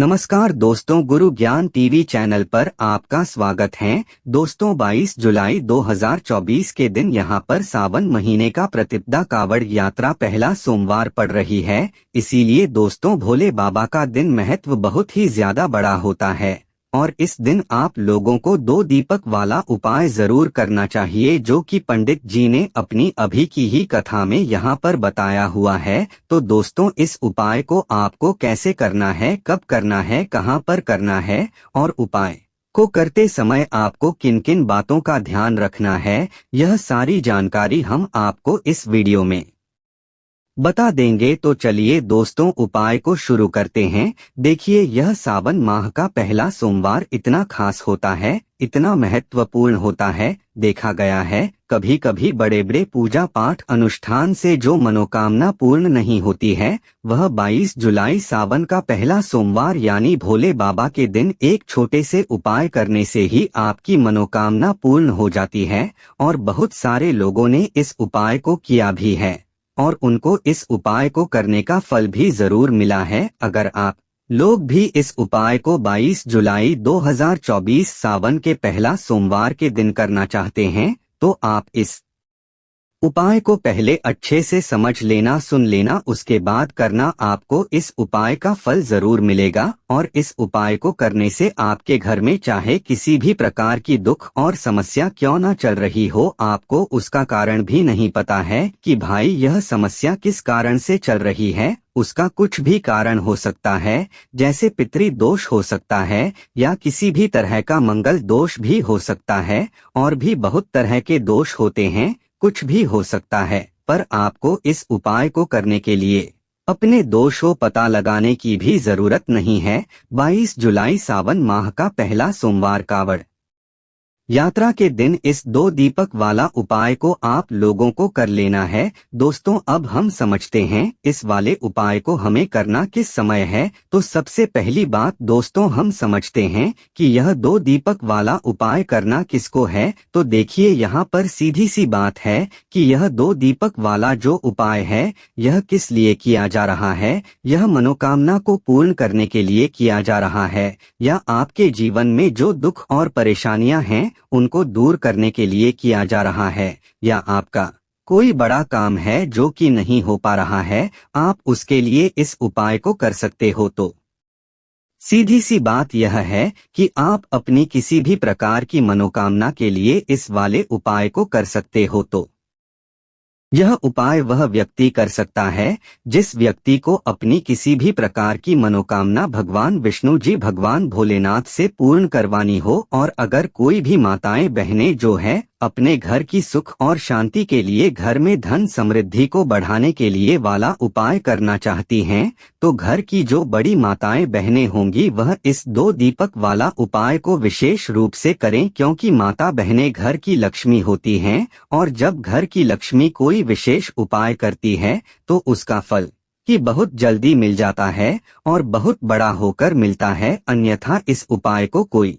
नमस्कार दोस्तों, गुरु ज्ञान टीवी चैनल पर आपका स्वागत है। दोस्तों 22 जुलाई 2024 के दिन यहां पर सावन महीने का प्रतिपदा कावड़ यात्रा पहला सोमवार पड़ रही है। इसीलिए दोस्तों भोले बाबा का दिन महत्व बहुत ही ज्यादा बड़ा होता है और इस दिन आप लोगों को 2 दीपक वाला उपाय जरूर करना चाहिए, जो कि पंडित जी ने अपनी अभी की ही कथा में यहाँ पर बताया हुआ है। तो दोस्तों इस उपाय को आपको कैसे करना है, कब करना है, कहाँ पर करना है और उपाय को करते समय आपको किन किन बातों का ध्यान रखना है, यह सारी जानकारी हम आपको इस वीडियो में बता देंगे। तो चलिए दोस्तों उपाय को शुरू करते हैं। देखिए, यह सावन माह का पहला सोमवार इतना खास होता है, इतना महत्वपूर्ण होता है। देखा गया है कभी कभी बड़े बड़े पूजा पाठ अनुष्ठान से जो मनोकामना पूर्ण नहीं होती है, वह 22 जुलाई सावन का पहला सोमवार यानी भोले बाबा के दिन एक छोटे से उपाय करने से ही आपकी मनोकामना पूर्ण हो जाती है। और बहुत सारे लोगों ने इस उपाय को किया भी है और उनको इस उपाय को करने का फल भी जरूर मिला है। अगर आप लोग भी इस उपाय को 22 जुलाई 2024 सावन के पहला सोमवार के दिन करना चाहते हैं, तो आप इस उपाय को पहले अच्छे से समझ लेना, सुन लेना, उसके बाद करना। आपको इस उपाय का फल जरूर मिलेगा और इस उपाय को करने से आपके घर में चाहे किसी भी प्रकार की दुख और समस्या क्यों न चल रही हो, आपको उसका कारण भी नहीं पता है कि भाई यह समस्या किस कारण से चल रही है। उसका कुछ भी कारण हो सकता है, जैसे पितृ दोष हो सकता है या किसी भी तरह का मंगल दोष भी हो सकता है, और भी बहुत तरह के दोष होते हैं, कुछ भी हो सकता है। पर आपको इस उपाय को करने के लिए अपने दोषों पता लगाने की भी जरूरत नहीं है। 22 जुलाई सावन माह का पहला सोमवार कावड़ यात्रा के दिन इस 2 दीपक वाला उपाय को आप लोगों को कर लेना है। दोस्तों अब हम समझते हैं इस वाले उपाय को हमें करना किस समय है। तो सबसे पहली बात दोस्तों हम समझते हैं कि यह 2 दीपक वाला उपाय करना किसको है। तो देखिए यहाँ पर सीधी सी बात है कि यह 2 दीपक वाला जो उपाय है यह किस लिए किया जा रहा है। यह मनोकामना को पूर्ण करने के लिए किया जा रहा है, या आपके जीवन में जो दुख और परेशानियां हैं उनको दूर करने के लिए किया जा रहा है, या आपका कोई बड़ा काम है जो कि नहीं हो पा रहा है, आप उसके लिए इस उपाय को कर सकते हो। तो सीधी सी बात यह है कि आप अपनी किसी भी प्रकार की मनोकामना के लिए इस वाले उपाय को कर सकते हो। तो यह उपाय वह व्यक्ति कर सकता है जिस व्यक्ति को अपनी किसी भी प्रकार की मनोकामना भगवान विष्णु जी, भगवान भोलेनाथ से पूर्ण करवानी हो। और अगर कोई भी माताएं बहनें जो है अपने घर की सुख और शांति के लिए, घर में धन समृद्धि को बढ़ाने के लिए वाला उपाय करना चाहती हैं, तो घर की जो बड़ी माताएं बहनें होंगी वह इस 2 दीपक वाला उपाय को विशेष रूप से करें, क्योंकि माता बहनें घर की लक्ष्मी होती हैं और जब घर की लक्ष्मी कोई विशेष उपाय करती है तो उसका फल कि बहुत जल्दी मिल जाता है और बहुत बड़ा होकर मिलता है। अन्यथा इस उपाय को कोई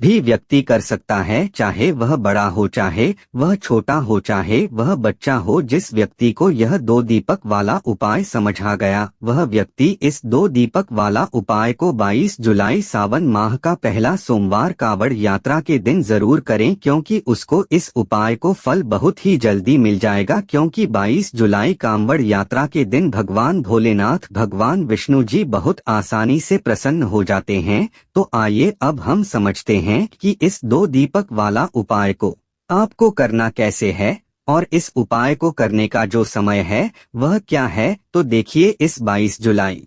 भी व्यक्ति कर सकता है, चाहे वह बड़ा हो, चाहे वह छोटा हो, चाहे वह बच्चा हो। जिस व्यक्ति को यह 2 दीपक वाला उपाय समझ आ गया, वह व्यक्ति इस 2 दीपक वाला उपाय को 22 जुलाई सावन माह का पहला सोमवार कावड़ यात्रा के दिन जरूर करें, क्योंकि उसको इस उपाय को फल बहुत ही जल्दी मिल जाएगा। क्योंकि 22 जुलाई कावड़ यात्रा के दिन भगवान भोलेनाथ, भगवान विष्णु जी बहुत आसानी से प्रसन्न हो जाते हैं। तो आइए अब हम समझते हैं कि इस 2 दीपक वाला उपाय को आपको करना कैसे है और इस उपाय को करने का जो समय है वह क्या है। तो देखिए, इस 22 जुलाई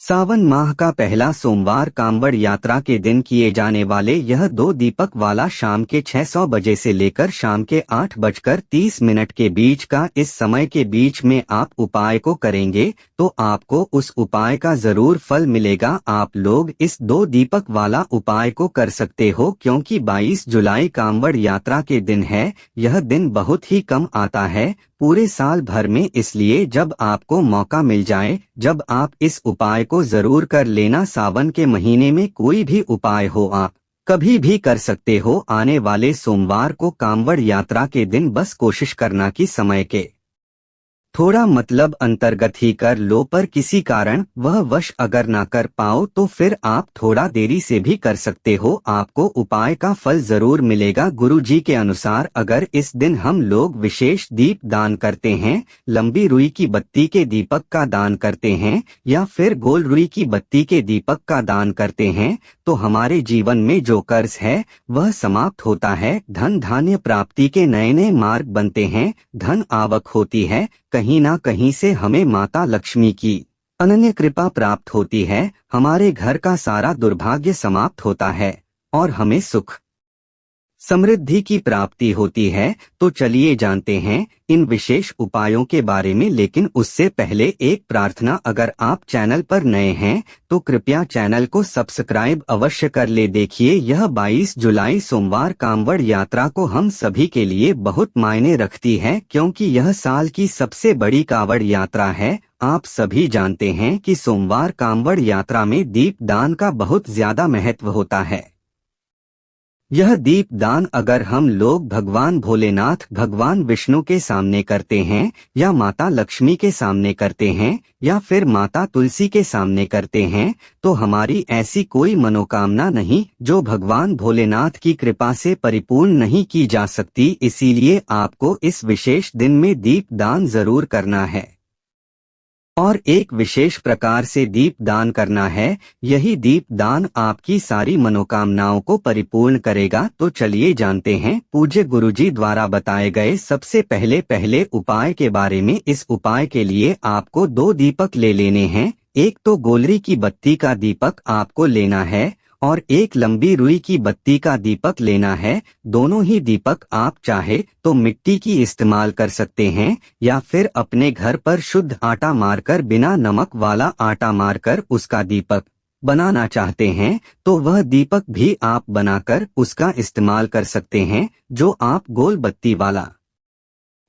सावन माह का पहला सोमवार कांवड़ यात्रा के दिन किए जाने वाले यह 2 दीपक वाला शाम के 600 बजे से लेकर शाम के 8:30 के बीच का, इस समय के बीच में आप उपाय को करेंगे तो आपको उस उपाय का जरूर फल मिलेगा। आप लोग इस 2 दीपक वाला उपाय को कर सकते हो, क्योंकि 22 जुलाई कांवड़ यात्रा के दिन है। यह दिन बहुत ही कम आता है पूरे साल भर में, इसलिए जब आपको मौका मिल जाए, जब आप इस उपाय को जरूर कर लेना। सावन के महीने में कोई भी उपाय हो आप कभी भी कर सकते हो। आने वाले सोमवार को कांवड़ यात्रा के दिन बस कोशिश करना कि समय के थोड़ा मतलब अंतर्गत ही कर लो, पर किसी कारण वह वश अगर ना कर पाओ तो फिर आप थोड़ा देरी से भी कर सकते हो, आपको उपाय का फल जरूर मिलेगा। गुरु जी के अनुसार अगर इस दिन हम लोग विशेष दीप दान करते हैं, लंबी रुई की बत्ती के दीपक का दान करते हैं या फिर गोल रुई की बत्ती के दीपक का दान करते हैं, तो हमारे जीवन में जो कर्ज है वह समाप्त होता है, धन धान्य प्राप्ति के नए नए मार्ग बनते हैं, धन आवक होती है, कहीं ना कहीं से हमें माता लक्ष्मी की अनन्य कृपा प्राप्त होती है, हमारे घर का सारा दुर्भाग्य समाप्त होता है और हमें सुख समृद्धि की प्राप्ति होती है। तो चलिए जानते हैं इन विशेष उपायों के बारे में, लेकिन उससे पहले एक प्रार्थना, अगर आप चैनल पर नए हैं तो कृपया चैनल को सब्सक्राइब अवश्य कर ले। देखिए, यह 22 जुलाई सोमवार कांवड़ यात्रा को हम सभी के लिए बहुत मायने रखती है, क्योंकि यह साल की सबसे बड़ी कांवड़ यात्रा है। आप सभी जानते हैं कि सोमवार कांवड़ यात्रा में दीप दान का बहुत ज्यादा महत्व होता है। यह दीप दान अगर हम लोग भगवान भोलेनाथ, भगवान विष्णु के सामने करते हैं या माता लक्ष्मी के सामने करते हैं या फिर माता तुलसी के सामने करते हैं, तो हमारी ऐसी कोई मनोकामना नहीं जो भगवान भोलेनाथ की कृपा से परिपूर्ण नहीं की जा सकती। इसीलिए आपको इस विशेष दिन में दीप दान जरूर करना है और एक विशेष प्रकार से दीप दान करना है। यही दीप दान आपकी सारी मनोकामनाओं को परिपूर्ण करेगा। तो चलिए जानते हैं पूज्य गुरुजी द्वारा बताए गए सबसे पहले उपाय के बारे में। इस उपाय के लिए आपको 2 दीपक ले लेने हैं। एक तो गोलरी की बत्ती का दीपक आपको लेना है और एक लंबी रुई की बत्ती का दीपक लेना है। दोनों ही दीपक आप चाहे तो मिट्टी की इस्तेमाल कर सकते हैं या फिर अपने घर पर शुद्ध आटा मारकर, बिना नमक वाला आटा मारकर उसका दीपक बनाना चाहते हैं तो वह दीपक भी आप बनाकर उसका इस्तेमाल कर सकते हैं। जो आप गोल बत्ती वाला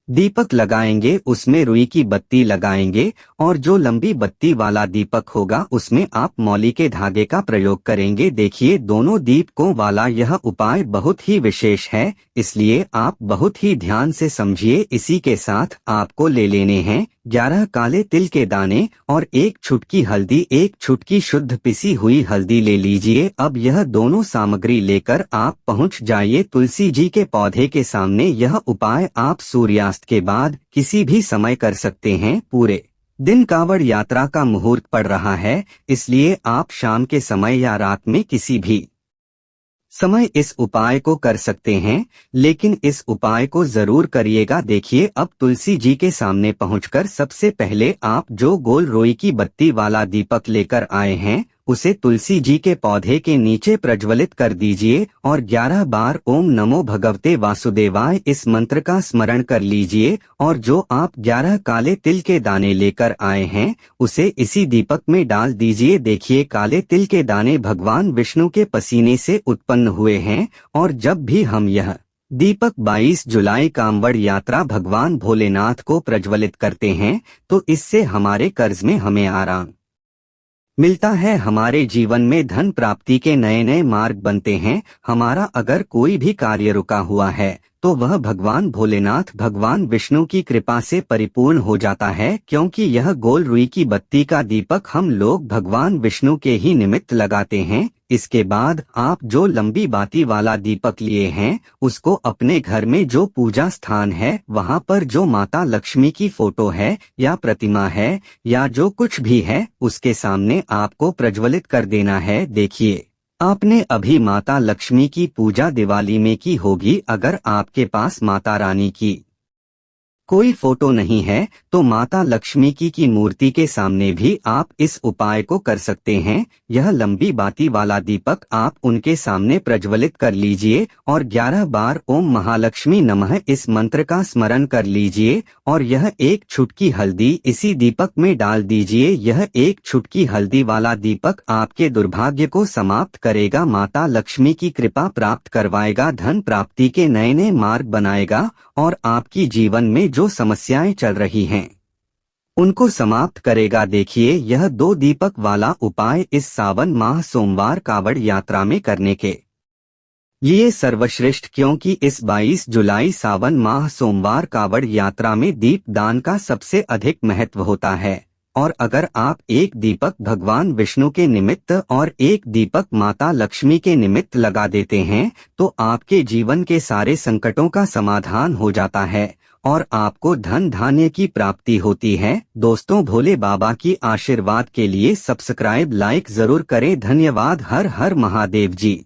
दीपक लगाएंगे उसमें रुई की बत्ती लगाएंगे और जो लंबी बत्ती वाला दीपक होगा उसमें आप मौली के धागे का प्रयोग करेंगे। देखिए, दोनों दीपकों वाला यह उपाय बहुत ही विशेष है, इसलिए आप बहुत ही ध्यान से समझिए। इसी के साथ आपको ले लेने हैं 11 काले तिल के दाने और 1 चुटकी हल्दी, 1 चुटकी शुद्ध पिसी हुई हल्दी ले लीजिए। अब यह दोनों सामग्री लेकर आप पहुंच जाइए तुलसी जी के पौधे के सामने। यह उपाय आप सूर्यास्त के बाद किसी भी समय कर सकते हैं। पूरे दिन कांवड़ यात्रा का मुहूर्त पड़ रहा है, इसलिए आप शाम के समय या रात में किसी भी समय इस उपाय को कर सकते हैं, लेकिन इस उपाय को जरूर करिएगा। देखिए, अब तुलसी जी के सामने पहुंचकर सबसे पहले आप जो गोल रोई की बत्ती वाला दीपक लेकर आए हैं उसे तुलसी जी के पौधे के नीचे प्रज्वलित कर दीजिए और 11 बार ओम नमो भगवते वासुदेवाय इस मंत्र का स्मरण कर लीजिए। और जो आप 11 काले तिल के दाने लेकर आए हैं उसे इसी दीपक में डाल दीजिए। देखिए, काले तिल के दाने भगवान विष्णु के पसीने से उत्पन्न हुए हैं और जब भी हम यह दीपक 22 जुलाई कांवड़ यात्रा भगवान भोलेनाथ को प्रज्वलित करते हैं तो इससे हमारे कर्ज में हमें आराम मिलता है, हमारे जीवन में धन प्राप्ति के नए नए मार्ग बनते हैं। हमारा अगर कोई भी कार्य रुका हुआ है तो वह भगवान भोलेनाथ, भगवान विष्णु की कृपा से परिपूर्ण हो जाता है, क्योंकि यह गोल रुई की बत्ती का दीपक हम लोग भगवान विष्णु के ही निमित्त लगाते हैं। इसके बाद आप जो लंबी बाती वाला दीपक लिए हैं उसको अपने घर में जो पूजा स्थान है वहां पर जो माता लक्ष्मी की फोटो है या प्रतिमा है या जो कुछ भी है उसके सामने आपको प्रज्वलित कर देना है। देखिए, आपने अभी माता लक्ष्मी की पूजा दिवाली में की होगी। अगर आपके पास माता रानी की कोई फोटो नहीं है तो माता लक्ष्मी की मूर्ति के सामने भी आप इस उपाय को कर सकते हैं। यह लंबी बाती वाला दीपक आप उनके सामने प्रज्वलित कर लीजिए और 11 बार ओम महालक्ष्मी नमः इस मंत्र का स्मरण कर लीजिए और यह 1 चुटकी हल्दी इसी दीपक में डाल दीजिए। यह 1 चुटकी हल्दी वाला दीपक आपके दुर्भाग्य को समाप्त करेगा, माता लक्ष्मी की कृपा प्राप्त करवाएगा, धन प्राप्ति के नए नए मार्ग बनाएगा और आपकी जीवन में जो समस्याएं चल रही हैं उनको समाप्त करेगा। देखिए, यह 2 दीपक वाला उपाय इस सावन माह सोमवार कावड़ यात्रा में करने के ये सर्वश्रेष्ठ क्योंकि इस 22 जुलाई सावन माह सोमवार कावड़ यात्रा में दीप दान का सबसे अधिक महत्व होता है। और अगर आप एक दीपक भगवान विष्णु के निमित्त और एक दीपक माता लक्ष्मी के निमित्त लगा देते हैं तो आपके जीवन के सारे संकटों का समाधान हो जाता है और आपको धन धान्य की प्राप्ति होती है। दोस्तों, भोले बाबा की आशीर्वाद के लिए सब्सक्राइब लाइक जरूर करें। धन्यवाद। हर हर महादेव जी।